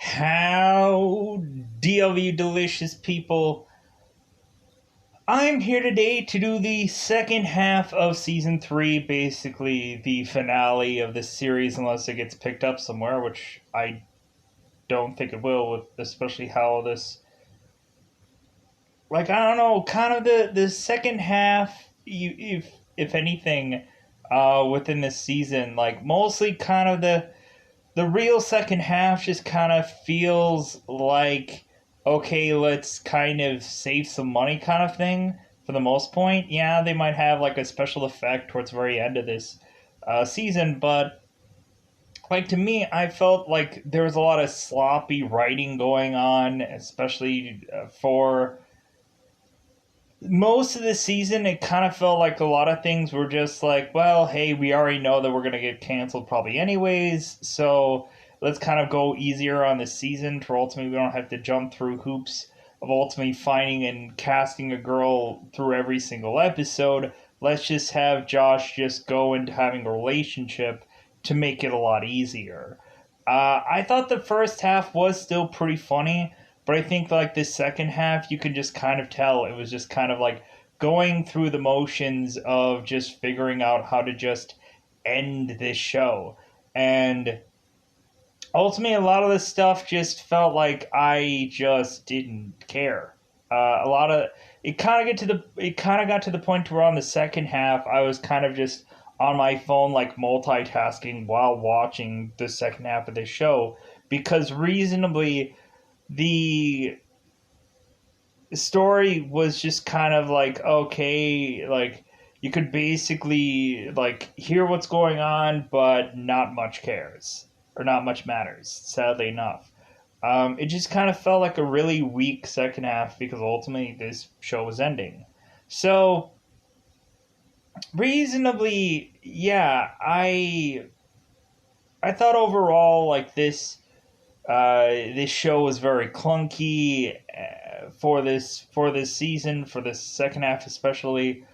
How DLV delicious people. I'm here today to do the second half of season 3, basically the finale of this series unless it gets picked up somewhere, which I don't think it will, with especially how this, like, I don't know, kind of the second half, if anything, within this season, like mostly kind of the real second half just kind of feels like, okay, let's kind of save some money kind of thing for the most point. Yeah, they might have like a special effect towards the very end of this season, but like to me, I felt like there was a lot of sloppy writing going on, especially for most of the season. It kind of felt like a lot of things were just like, well, hey, we already know that we're going to get canceled probably anyways, so let's kind of go easier on the season to ultimately we don't have to jump through hoops of ultimately finding and casting a girl through every single episode. Let's just have Josh just go into having a relationship to make it a lot easier. I thought the first half was still pretty funny, but I think like the second half, you can just kind of tell it was just kind of like going through the motions of just figuring out how to just end this show. And ultimately, a lot of this stuff just felt like I just didn't care. A lot of it kind of got to the point where on the second half, I was kind of just on my phone like multitasking while watching the second half of this show because reasonably the story was just kind of like okay, like you could basically like hear what's going on but not much cares or not much matters, sadly enough. It just kind of felt like a really weak second half because ultimately this show was ending. So reasonably, yeah, I thought overall like this show was very clunky for this season, for this second half especially.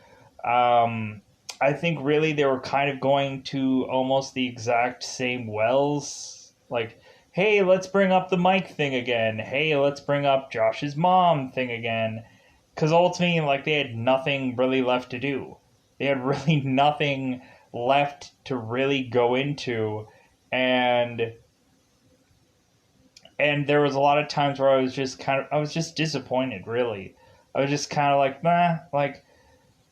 Um, I think really they were kind of going to almost the exact same wells. Like, hey, let's bring up the Mike thing again. Hey, let's bring up Josh's mom thing again. Because ultimately, like, they had nothing really left to do. They had really nothing left to really go into. And there was a lot of times where I was just disappointed, really. I was just kind of like, nah, like,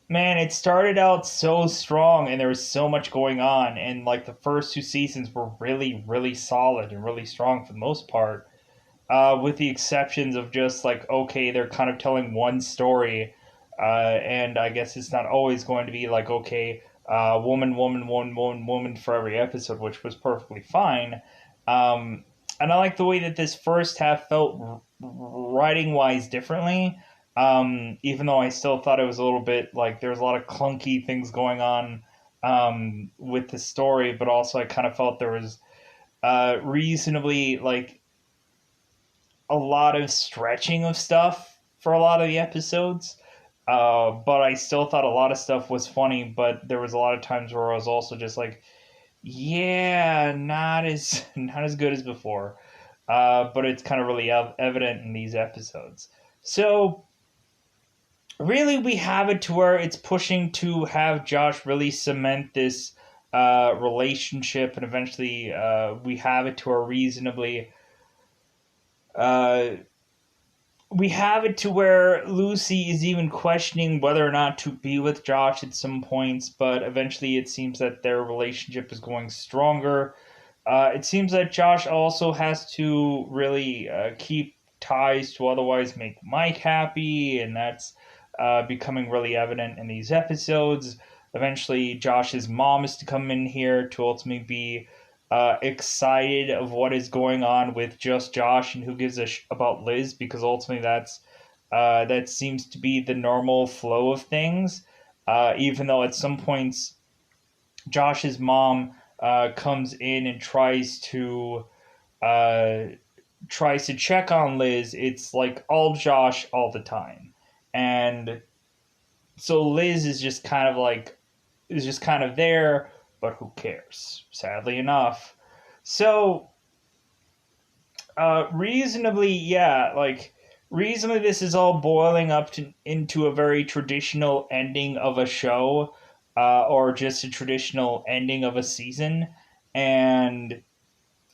man, it started out so strong and there was so much going on. And, like, the first two seasons were really, really solid and really strong for the most part, with the exceptions of just, like, okay, they're kind of telling one story. And I guess it's not always going to be like, okay, woman, woman, woman, woman, woman for every episode, which was perfectly fine. Um, and I like the way that this first half felt writing wise differently. Even though I still thought it was a little bit like there was a lot of clunky things going on with the story, but also I kind of felt there was reasonably like a lot of stretching of stuff for a lot of the episodes. But I still thought a lot of stuff was funny, but there was a lot of times where I was also just like, yeah, not as good as before. But it's kind of really evident in these episodes. So really, we have it to where it's pushing to have Josh really cement this relationship, and eventually we have it to a reasonably. Uh, we have it to where Lucy is even questioning whether or not to be with Josh at some points, but eventually it seems that their relationship is going stronger. It seems that Josh also has to really keep ties to otherwise make Mike happy, and that's becoming really evident in these episodes. Eventually, Josh's mom is to come in here to ultimately be excited of what is going on with just Josh and who gives a about Liz, because ultimately that seems to be the normal flow of things. Even though at some points Josh's mom comes in and uh, tries to check on Liz, it's like all Josh all the time, and so Liz is just kind of there, but who cares? Sadly enough. So Reasonably, yeah, like reasonably, this is all boiling up into a very traditional ending of a show, or just a traditional ending of a season, and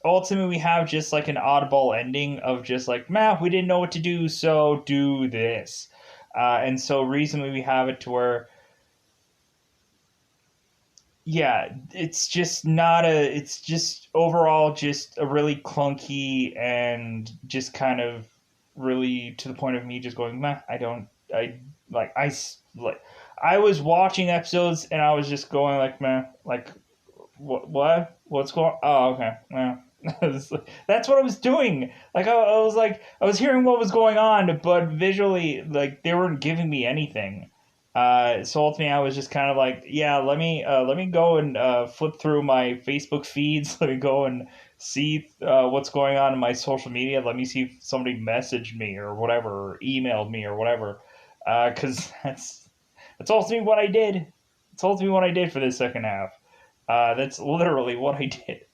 ultimately we have just like an oddball ending of just like, man, we didn't know what to do, so do this, and so reasonably we have it to where yeah, it's just not a. It's just overall just a really clunky and just kind of really to the point of me just going, meh. I don't. I like. Like. I was watching episodes and I was just going like, meh. Like, what? What's going? Oh, okay. Yeah. That's what I was doing. Like I was like I was hearing what was going on, but visually, like they weren't giving me anything. So ultimately, I was just kind of like, yeah, let me go and flip through my Facebook feeds. Let me go and see what's going on in my social media. Let me see if somebody messaged me or whatever, or emailed me or whatever. Because that's ultimately what I did. It's ultimately what I did for this second half. That's literally what I did.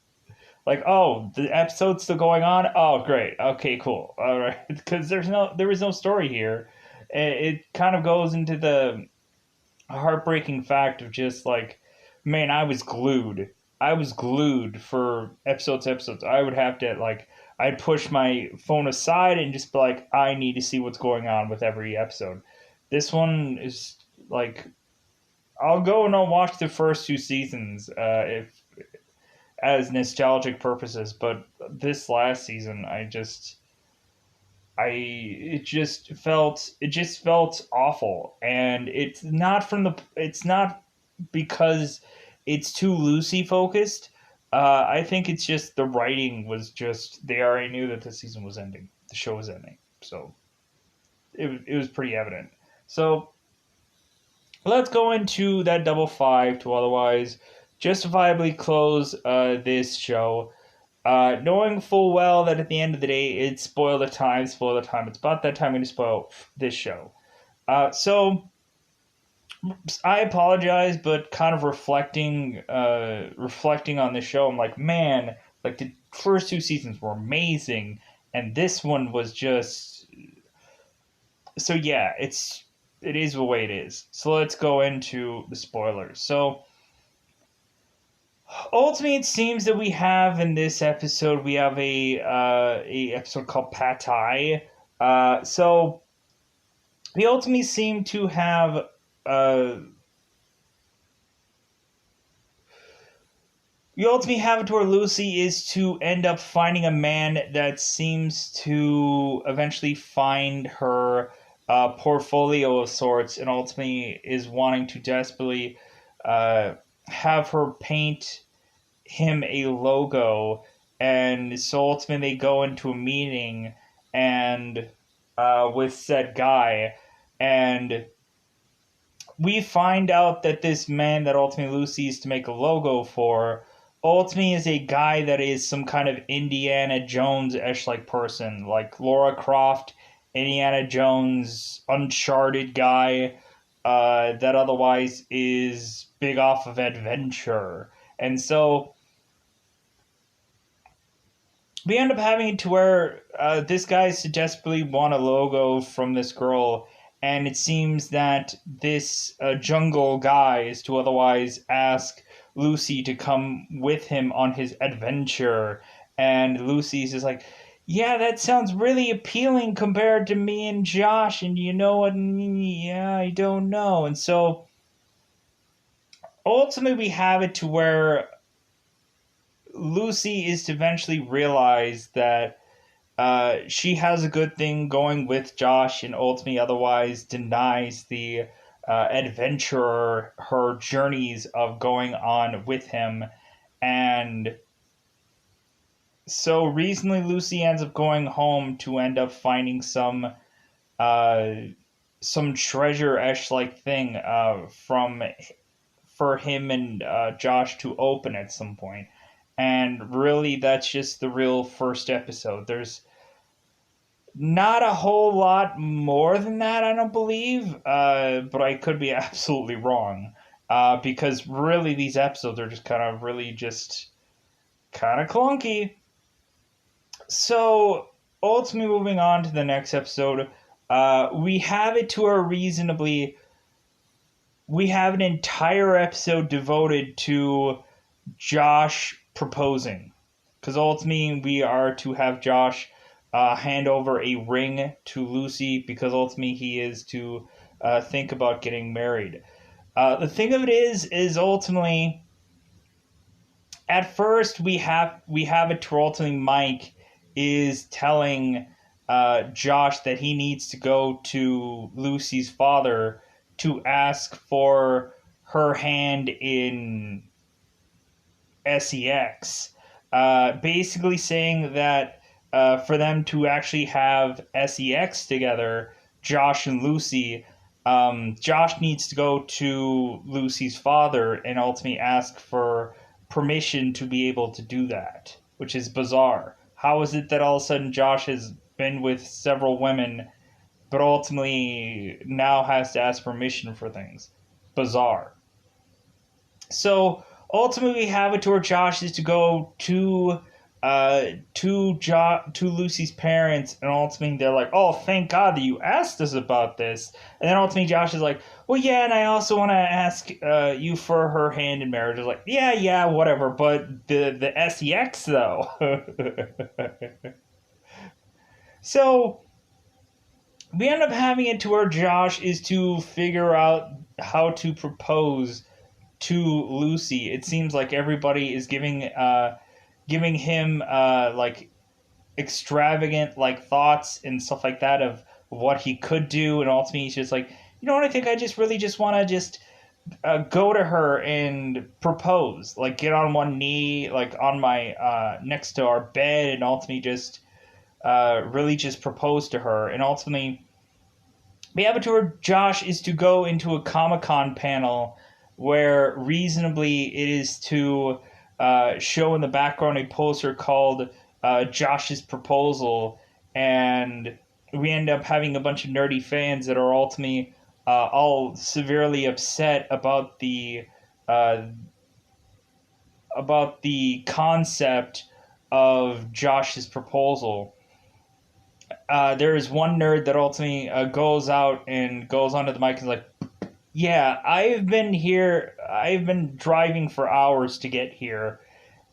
Like, oh, the episode's still going on. Oh, great. Okay, cool. All right, because there was no story here. It kind of goes into the heartbreaking fact of just like, man, I was glued. I was glued for episodes. I would have to like, I'd push my phone aside and just be like, I need to see what's going on with every episode. This one is like, I'll go and I'll watch the first two seasons if as nostalgic purposes, but this last season, it just felt awful, and it's not because it's too loosey focused. I think it's just the writing was just they already knew that the season was ending, the show was ending, so it was pretty evident. So let's go into that double five to otherwise justifiably close this show. Knowing full well that at the end of the day, it's spoil the time, spoil the time. It's about that time I'm going to spoil this show. So I apologize, but kind of reflecting on this show, I'm like, man, like the first two seasons were amazing, and this one was just so yeah. It is the way it is. So let's go into the spoilers. So ultimately, it seems that we have in this episode we have a episode called Pad Thai. So we ultimately seem to have uh, we ultimately have it where Lucy is to end up finding a man that seems to eventually find her portfolio of sorts, and ultimately is wanting to desperately uh, have her paint him a logo, and so ultimately they go into a meeting and with said guy, and we find out that this man that ultimately Lucy is to make a logo for ultimately is a guy that is some kind of Indiana Jones-ish like person, like Laura Croft, Indiana Jones, Uncharted guy, that otherwise is big off of adventure. And so we end up having it to where this guy desperately want a logo from this girl, and it seems that this jungle guy is to otherwise ask Lucy to come with him on his adventure, and Lucy's just like, yeah, that sounds really appealing compared to me and Josh, and you know what? Yeah, I don't know. And so ultimately, we have it to where Lucy is to eventually realize that she has a good thing going with Josh, and ultimately otherwise denies the adventurer her journeys of going on with him. And so recently, Lucy ends up going home to end up finding uh, some treasure-ish like thing from for him and Josh to open at some point. And really, that's just the real first episode. There's not a whole lot more than that, I don't believe, but I could be absolutely wrong. Because really, these episodes are just kind of really just kind of clunky. So ultimately, moving on to the next episode, we have it to a reasonably. We have an entire episode devoted to Josh proposing, because ultimately we are to have Josh hand over a ring to Lucy, because ultimately he is to think about getting married. The thing of it is ultimately, at first we have it to ultimately Mike is telling Josh that he needs to go to Lucy's father to ask for her hand in sex, basically saying that for them to actually have sex together, Josh and Lucy, Josh needs to go to Lucy's father and ultimately ask for permission to be able to do that, which is bizarre. How is it that all of a sudden Josh has been with several women, but ultimately now has to ask permission for things? Bizarre. So ultimately, we have it to where Josh is to go to Lucy's parents, and ultimately they're like, "Oh, thank God that you asked us about this." And then ultimately Josh is like, "Well, yeah, and I also want to ask you for her hand in marriage." Is like, "Yeah, yeah, whatever, but the sex though." So we end up having it to where Josh is to figure out how to propose to Lucy. It seems like everybody is giving him like extravagant like thoughts and stuff like that of what he could do, and ultimately he's just like, you know what, I think I just really just want to just go to her and propose, like get on one knee, like on my next to our bed, and ultimately just really just propose to her. And ultimately we have it to where Josh is to go into a Comic-Con panel where reasonably it is to show in the background a poster called Josh's Proposal, and we end up having a bunch of nerdy fans that are ultimately all severely upset uh, about the concept of Josh's proposal. There is one nerd that ultimately goes out and goes onto the mic and is like, "Yeah, I've been here. I've been driving for hours to get here,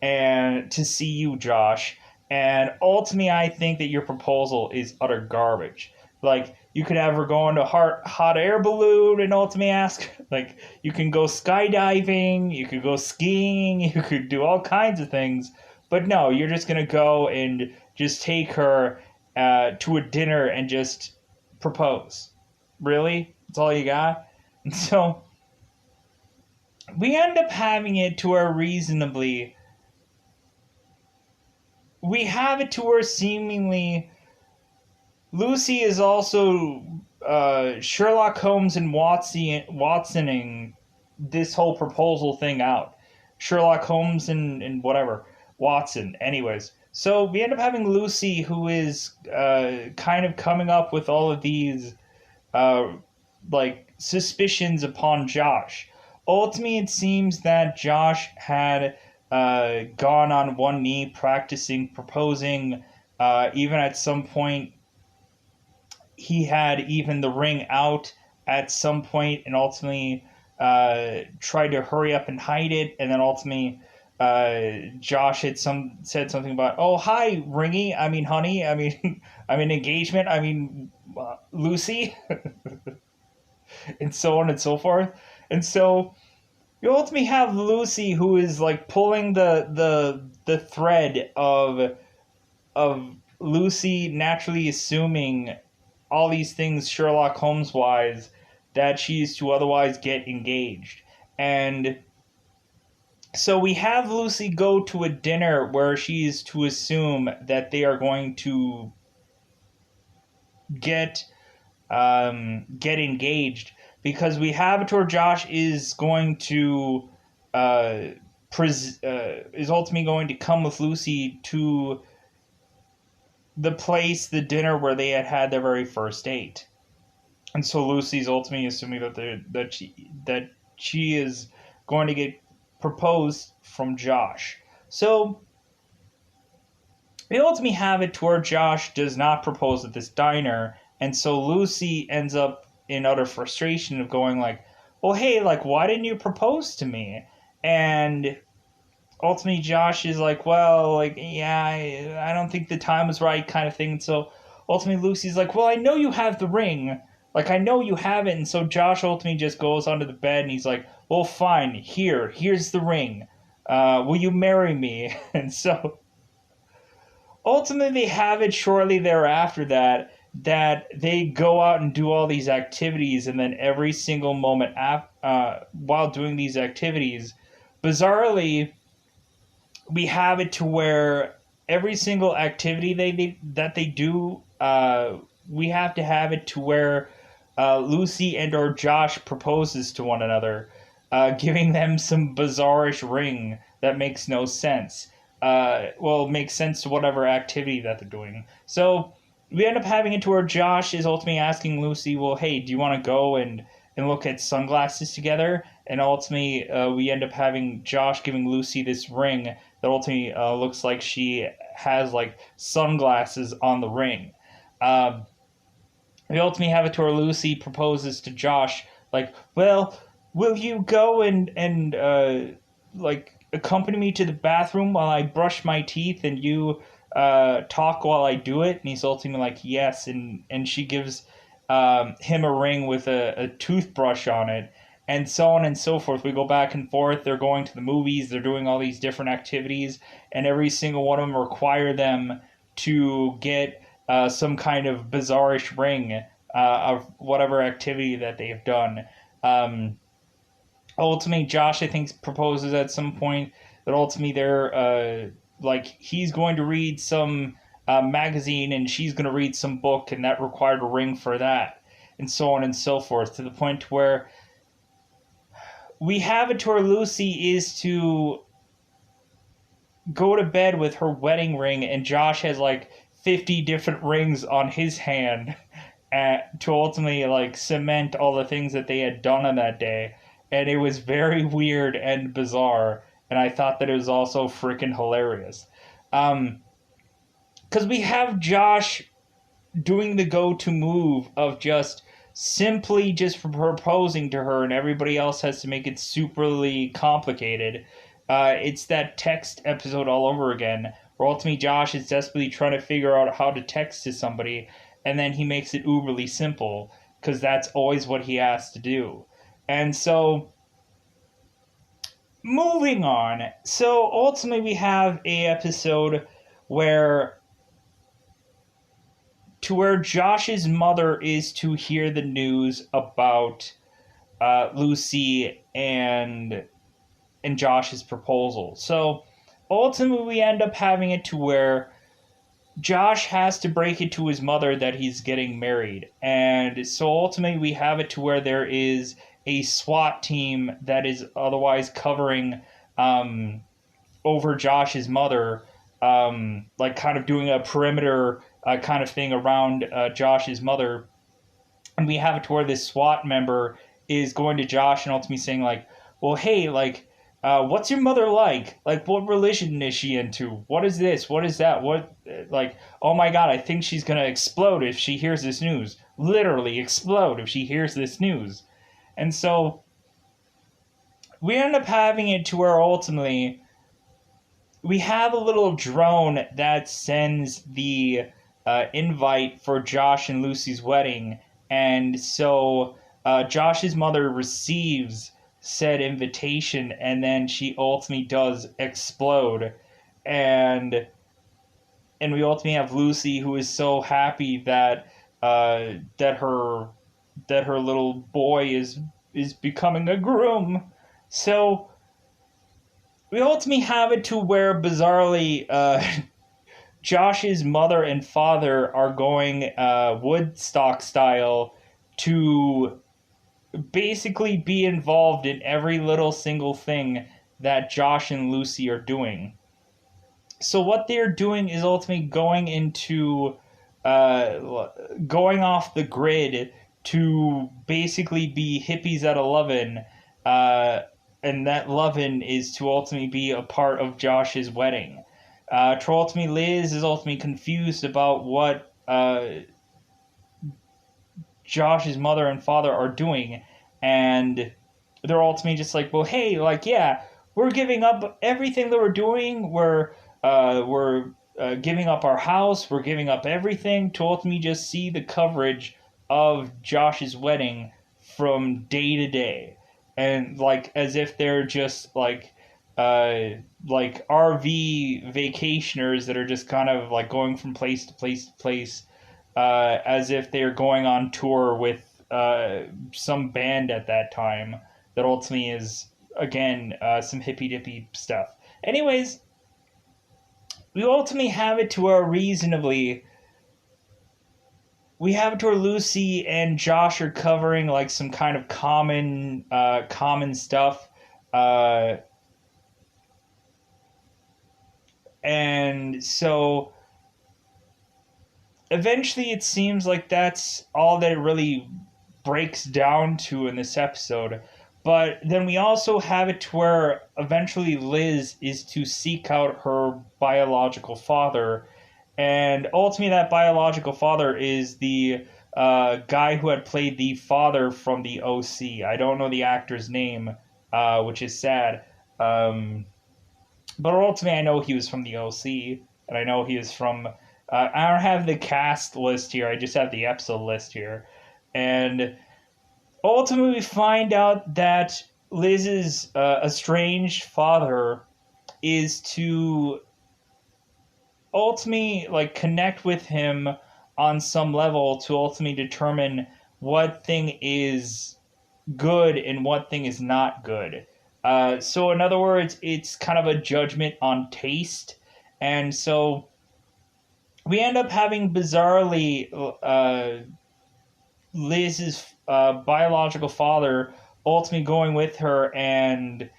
and to see you, Josh. And ultimately, I think that your proposal is utter garbage. Like, you could have her go on a hot air balloon and ultimately ask, like, you can go skydiving, you could go skiing, you could do all kinds of things. But no, you're just going to go and just take her to a dinner and just propose. Really? That's all you got?" And so we end up having it to where reasonably we have it to where seemingly Lucy is also Sherlock Holmes and Watsoning this whole proposal thing out. Sherlock Holmes and whatever. Watson. Anyways. So we end up having Lucy, who is kind of coming up with all of these uh, like suspicions upon Josh. Ultimately, it seems that Josh had gone on one knee practicing proposing. Even at some point, he had even the ring out at some point, and ultimately tried to hurry up and hide it. And then ultimately, Josh had said something about, "Oh, hi, ringy. I mean, honey. I mean, I mean, engagement. I mean, Lucy." And so on and so forth. And so you ultimately have Lucy, who is like pulling the thread of Lucy naturally assuming all these things Sherlock Holmes wise that she's to otherwise get engaged. And so we have Lucy go to a dinner where she's to assume that they are going to get get engaged, because we have it where Josh is going to is ultimately going to come with Lucy to the dinner where they had their very first date. And so Lucy's ultimately assuming that she is going to get proposed from Josh. So we ultimately have it to where Josh does not propose at this diner, and so Lucy ends up in utter frustration of going like, well, hey, like, why didn't you propose to me? And ultimately Josh is like, well, like, yeah, I don't think the time was right, kind of thing. So ultimately Lucy's like, well, I know you have the ring. Like, I know you have it. And so Josh ultimately just goes onto the bed and he's like, well, fine, here's the ring. Will you marry me? And so ultimately they have it shortly thereafter that they go out and do all these activities, and then every single moment while doing these activities, bizarrely, we have it to where every single activity that they do, we have to have it to where Lucy and or Josh proposes to one another, giving them some bizarrish ring that makes no sense. Well, makes sense to whatever activity that they're doing. So we end up having it to where Josh is ultimately asking Lucy, well, hey, do you want to go and look at sunglasses together? And ultimately, we end up having Josh giving Lucy this ring that ultimately looks like she has like sunglasses on the ring. Um, we ultimately have it to where Lucy proposes to Josh, like, well, will you go and like accompany me to the bathroom while I brush my teeth and you talk while I do it? And he's ultimately like, yes, and she gives him a ring with a toothbrush on it, and so on and so forth. We go back and forth. They're going to the movies. They're doing all these different activities, and every single one of them require them to get some kind of bizarrish ring of whatever activity that they have done. Um, Ultimately, Josh, I think, proposes at some point that ultimately they're like he's going to read some magazine and she's going to read some book, and that required a ring for that, and so on and so forth, to the point where we have it to where Lucy is to go to bed with her wedding ring, and Josh has like 50 different rings on his hand to ultimately like cement all the things that they had done on that day. And it was very weird and bizarre, and I thought that it was also freaking hilarious. Because we have Josh doing the go-to move of just simply just proposing to her, and everybody else has to make it superly complicated. It's that text episode all over again, where ultimately Josh is desperately trying to figure out how to text to somebody, and then he makes it uberly simple, because that's always what he has to do. And so, moving on. So ultimately we have a episode where Josh's mother is to hear the news about Lucy and Josh's proposal. So ultimately, we end up having it to where Josh has to break it to his mother that he's getting married, and so ultimately we have it to where there is a SWAT team that is otherwise covering over Josh's mother, like kind of doing a perimeter kind of thing around Josh's mother. And we have it to where this SWAT member is going to Josh and ultimately saying like, well, hey, like, what's your mother like? Like, what religion is she into? What is this? What is that? What, like, oh my God, I think she's going to explode if she hears this news. Literally explode if she hears this news. And so we end up having it to where ultimately we have a little drone that sends the invite for Josh and Lucy's wedding. And so Josh's mother receives said invitation, and then she ultimately does explode. And we ultimately have Lucy, who is so happy that her little boy is becoming a groom. So we ultimately have it to where bizarrely Josh's mother and father are going Woodstock style to basically be involved in every little single thing that Josh and Lucy are doing. So what they're doing is ultimately going into going off the grid to basically be hippies at 11, and that lovin' is to ultimately be a part of Josh's wedding. To ultimately, Liz is ultimately confused about what Josh's mother and father are doing, and they're ultimately just like, well, hey, like, yeah, we're giving up everything that we're doing. We're giving up our house. We're giving up everything to ultimately just see the coverage of Josh's wedding from day to day, and like as if they're just like RV vacationers that are just kind of like going from place to place to place, as if they're going on tour with some band at that time that ultimately is, again, some hippy dippy stuff. Anyways, we ultimately have it to where Lucy and Josh are covering like some kind of common stuff. Uh, and so eventually it seems like that's all that it really breaks down to in this episode. But then we also have it to where eventually Liz is to seek out her biological father. And ultimately, that biological father is the guy who had played the father from the OC. I don't know the actor's name, which is sad. But ultimately, I know he was from the OC, and I know he was from. I don't have the cast list here. I just have the episode list here, and ultimately, we find out that Liz's estranged father is to ultimately like connect with him on some level to ultimately determine what thing is good and what thing is not good. So, in other words, it's kind of a judgment on taste. And so we end up having bizarrely Liz's biological father ultimately going with her, and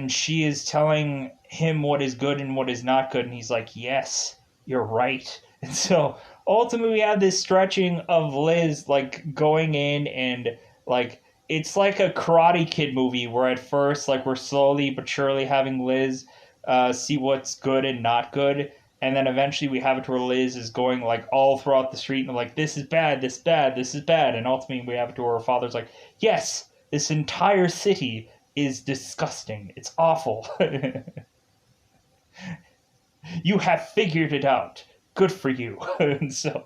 she is telling him what is good and what is not good, and he's like, yes, you're right. And so ultimately we have this stretching of Liz like going in and like it's like a Karate Kid movie where at first like we're slowly but surely having Liz see what's good and not good, and then eventually we have it where Liz is going like all throughout the street and like this is bad, this is bad, this is bad, and ultimately we have it to where her father's like, yes, this entire city is disgusting. It's awful. You have figured it out. Good for you. And so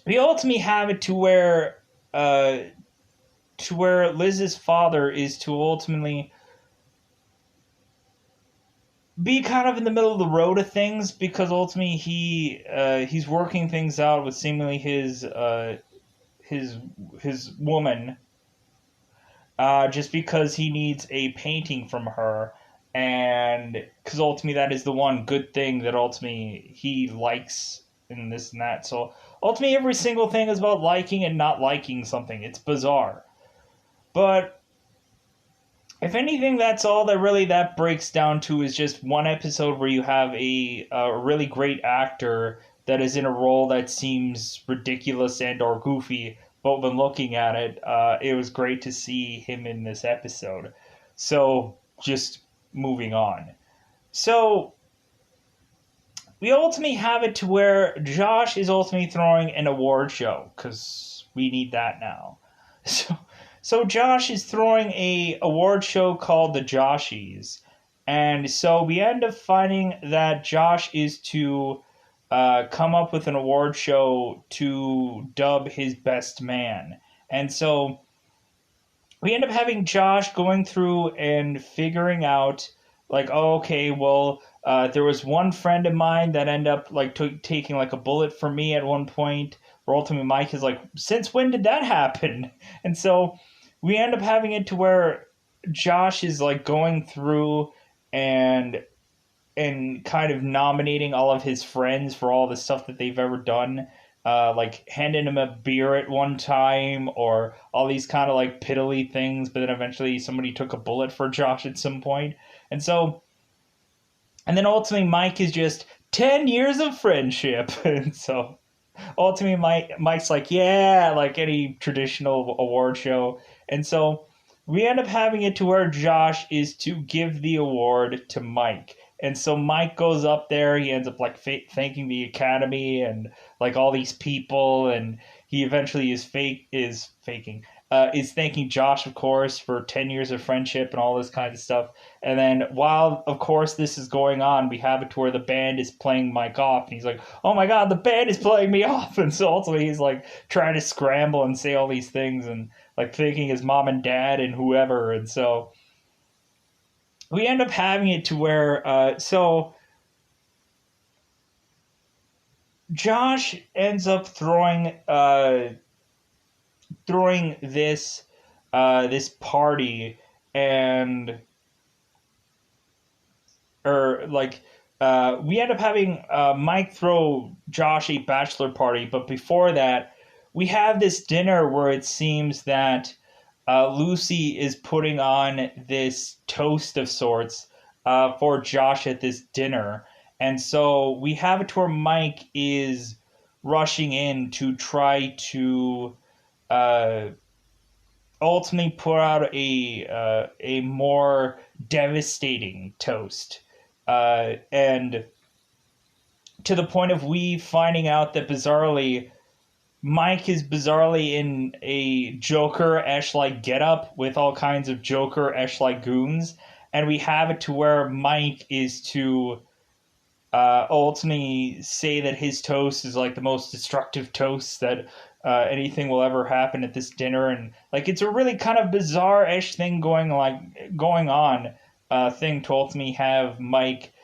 we ultimately have it to where Liz's father is to ultimately be kind of in the middle of the road of things because ultimately he's working things out with seemingly his woman, just because he needs a painting from her, and because ultimately that is the one good thing that ultimately he likes in this and that. So ultimately every single thing is about liking and not liking something. It's bizarre. But if anything, that's all that breaks down to is just one episode where you have a really great actor that is in a role that seems ridiculous and or goofy, but when looking at it, it was great to see him in this episode. So just moving on. So we ultimately have it to where Josh is ultimately throwing an award show because we need that now. So Josh is throwing a award show called the Joshies, and so we end up finding that Josh is to come up with an award show to dub his best man, and so we end up having Josh going through and figuring out like, oh, okay, well, there was one friend of mine that ended up like taking like a bullet for me at one point. Where ultimately Mike is like, since when did that happen? And so we end up having it to where Josh is like going through and kind of nominating all of his friends for all the stuff that they've ever done. Like handing him a beer at one time, or all these kind of like piddly things, but then eventually somebody took a bullet for Josh at some point. And so, and then ultimately Mike is just 10 years of friendship. And so ultimately Mike's like, yeah, like any traditional award show. And so We end up having it to where Josh is to give the award to Mike. And so Mike goes up there. He ends up like thanking the Academy and like all these people, and he eventually is thanking Josh, of course, for 10 years of friendship and all this kind of stuff. And then while of course this is going on, we have it to where the band is playing Mike off, and he's like, "Oh my God, the band is playing me off!" And so ultimately he's like trying to scramble and say all these things, and like thanking his mom and dad and whoever. And so we end up having it to where Josh ends up throwing this party, and or like we end up having Mike throw Josh a bachelor party, but before that, we have this dinner where it seems that Lucy is putting on this toast of sorts for Josh at this dinner. And so we have it to where Mike is rushing in to try to uh, ultimately put out a more devastating toast. And to the point of we finding out that bizarrely Mike is bizarrely in a Joker-esh like getup with all kinds of Joker-esh like goons, and we have it to where Mike is to ultimately say that his toast is like the most destructive toast that anything will ever happen at this dinner, and like it's a really kind of bizarre-ish thing going on thing to ultimately have Mike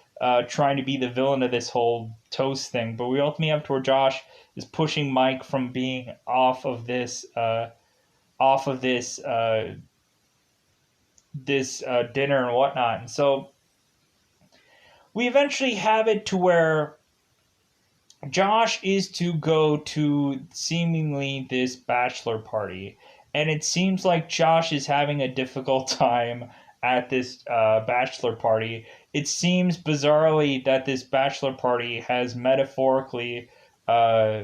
trying to be the villain of this whole toast thing. But we ultimately have to where Josh is pushing Mike from being off of this dinner and whatnot. And so we eventually have it to where Josh is to go to seemingly this bachelor party, and it seems like Josh is having a difficult time at this bachelor party. It seems bizarrely that this bachelor party has metaphorically uh,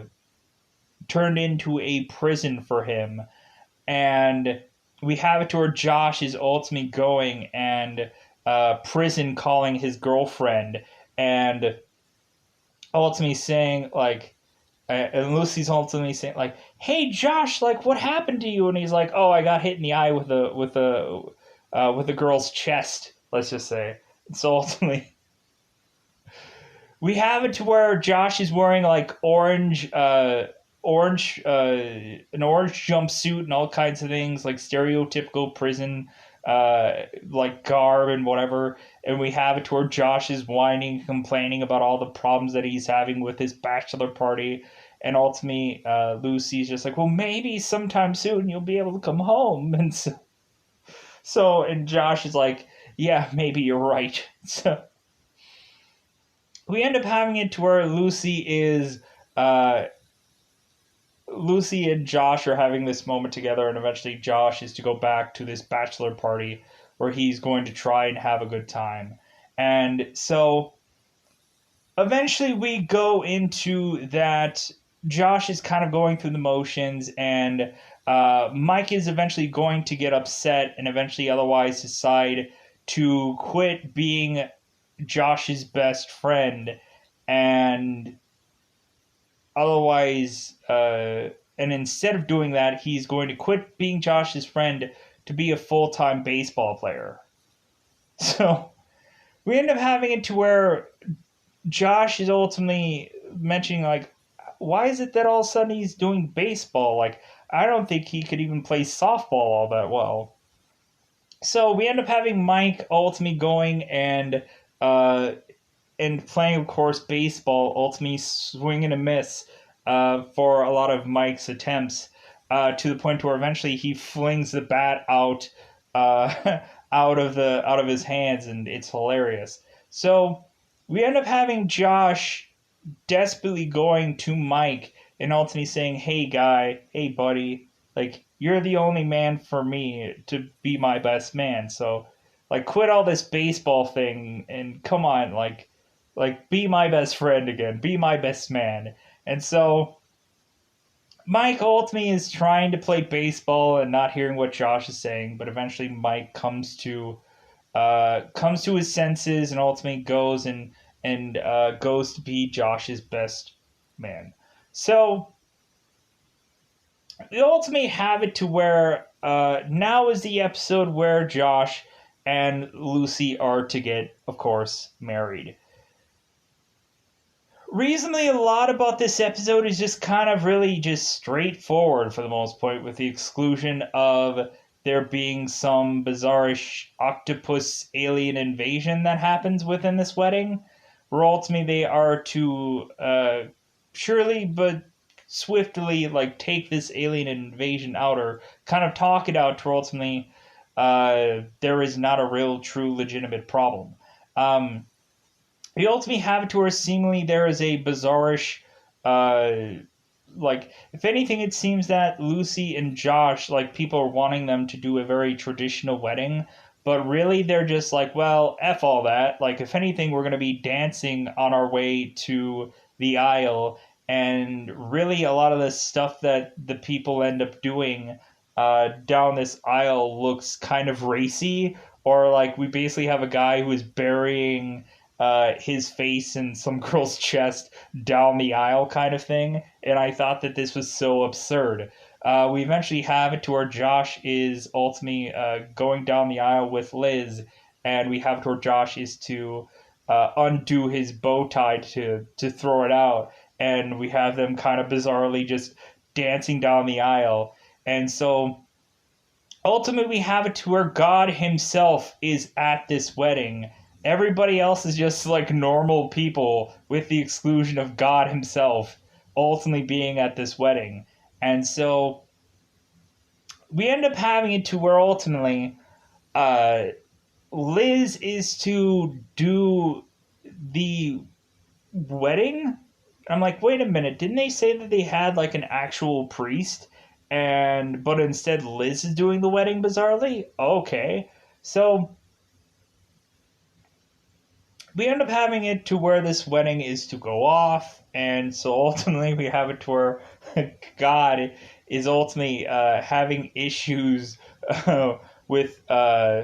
turned into a prison for him, and we have it to where Josh is ultimately going and prison calling his girlfriend, and ultimately saying like, and Lucy's ultimately saying like, "Hey Josh, like what happened to you?" And he's like, "Oh, I got hit in the eye with a girl's chest." Let's just say. And so ultimately, we have it to where Josh is wearing like an orange jumpsuit and all kinds of things like stereotypical prison like garb and whatever, and we have it to where Josh is whining, complaining about all the problems that he's having with his bachelor party, and ultimately Lucy's just like, well, maybe sometime soon you'll be able to come home. And and Josh is like, yeah, maybe you're right. So we end up having it to where uh Lucy and Josh are having this moment together, and eventually Josh is to go back to this bachelor party where he's going to try and have a good time. And so eventually we go into that Josh is kind of going through the motions, and Mike is eventually going to get upset and eventually otherwise decide to quit being Josh's best friend, and otherwise, and instead of doing that, he's going to quit being Josh's friend to be a full time baseball player. So we end up having it to where Josh is ultimately mentioning, like, why is it that all of a sudden he's doing baseball? Like, I don't think he could even play softball all that well. So we end up having Mike ultimately going uh, and playing, of course, baseball, ultimately swing and a miss for a lot of Mike's attempts, to the point where eventually he flings the bat out out of his hands, and it's hilarious. So we end up having Josh desperately going to Mike and ultimately saying, "Hey guy, hey buddy, like you're the only man for me to be my best man. So like quit all this baseball thing and come on, like be my best friend again, be my best man." And so Mike ultimately is trying to play baseball and not hearing what Josh is saying, but eventually Mike comes to his senses and ultimately goes and goes to be Josh's best man. So we ultimately have it to where now is the episode where Josh and Lucy are to get, of course, married. Reasonably, a lot about this episode is just kind of really just straightforward for the most part, with the exclusion of there being some bizarrish octopus alien invasion that happens within this wedding. Where ultimately they are to surely but swiftly like take this alien invasion out or kind of talk it out to ultimately there is not a real, true, legitimate problem. Um, we ultimately have it to where seemingly there is a bizarrish, like, if anything, it seems that Lucy and Josh, like, people are wanting them to do a very traditional wedding, but really they're just like, well, F all that. Like, if anything, we're going to be dancing on our way to the aisle, and really a lot of the stuff that the people end up doing down this aisle looks kind of racy, or like we basically have a guy who is burying his face in some girl's chest down the aisle kind of thing. And I thought that this was so absurd. We eventually have it to where Josh is ultimately going down the aisle with Liz, and we have it to where Josh is to undo his bow tie to throw it out. And we have them kind of bizarrely just dancing down the aisle. And so ultimately we have it to where God himself is at this wedding. Everybody else is just like normal people with the exclusion of God himself ultimately being at this wedding. And so we end up having it to where ultimately uh, Liz is to do the wedding. I'm like, wait a minute, didn't they say that they had like an actual priest? And but instead Liz is doing the wedding bizarrely? Okay. So we end up having it to where this wedding is to go off, and so ultimately we have it to where God is ultimately having issues uh, with uh,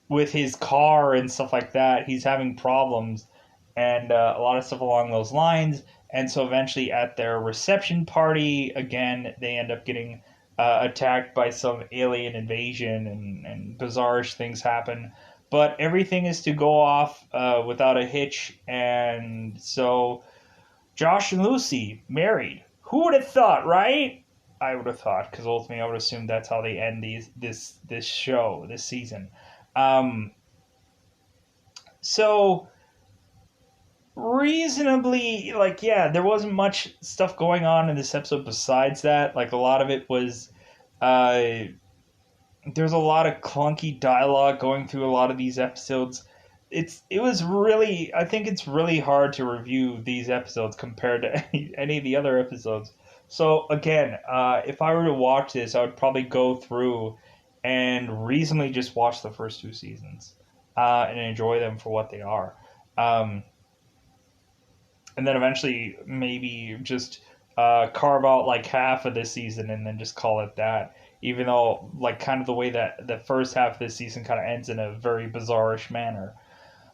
with his car and stuff like that. He's having problems and a lot of stuff along those lines. And so eventually, at their reception party, again, they end up getting attacked by some alien invasion and bizarre things happen. But everything is to go off without a hitch. And so Josh and Lucy married. Who would have thought, right? I would have thought, because ultimately I would assume that's how they end this show, this season. Um, so reasonably, like, yeah, there wasn't much stuff going on in this episode besides that. Like, a lot of it was uh there's a lot of clunky dialogue going through a lot of these episodes. It was really, I think it's really hard to review these episodes compared to any of the other episodes. So again, if I were to watch this, I would probably go through and reasonably just watch the first two seasons and enjoy them for what they are. Um, and then eventually maybe just carve out like half of this season and then just call it that. Even though, like, kind of the way that the first half of this season kind of ends in a very bizarrish manner.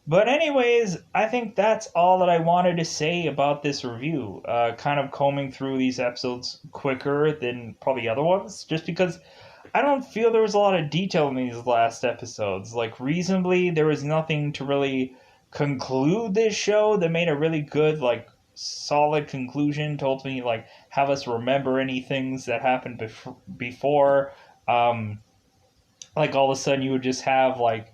But anyways, I think that's all that I wanted to say about this review. Kind of combing through these episodes quicker than probably other ones, just because I don't feel there was a lot of detail in these last episodes. Like, reasonably, there was nothing to really conclude this show that made a really good, like, solid conclusion to ultimately, like, have us remember any things that happened before. Um, like, all of a sudden, you would just have, like,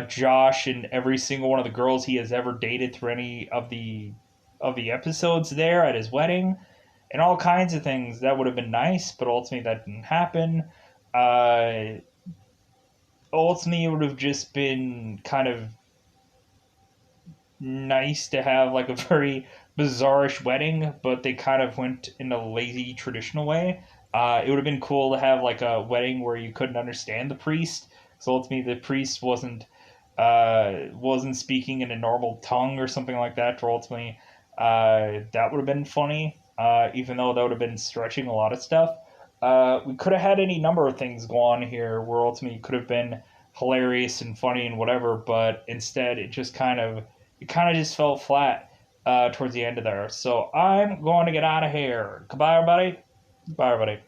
Josh and every single one of the girls he has ever dated through any of the episodes there at his wedding, and all kinds of things that would have been nice, but ultimately that didn't happen. Uh, ultimately, it would have just been kind of nice to have like a very bizarrish wedding, but they kind of went in a lazy traditional way. It would have been cool to have like a wedding where you couldn't understand the priest. So ultimately, the priest wasn't speaking in a normal tongue or something like that. Or ultimately, that would have been funny. even though that would have been stretching a lot of stuff. We could have had any number of things go on here where ultimately it could have been hilarious and funny and whatever, but instead it kind of just fell flat towards the end of there. So I'm going to get out of here. Goodbye, everybody. Bye, everybody.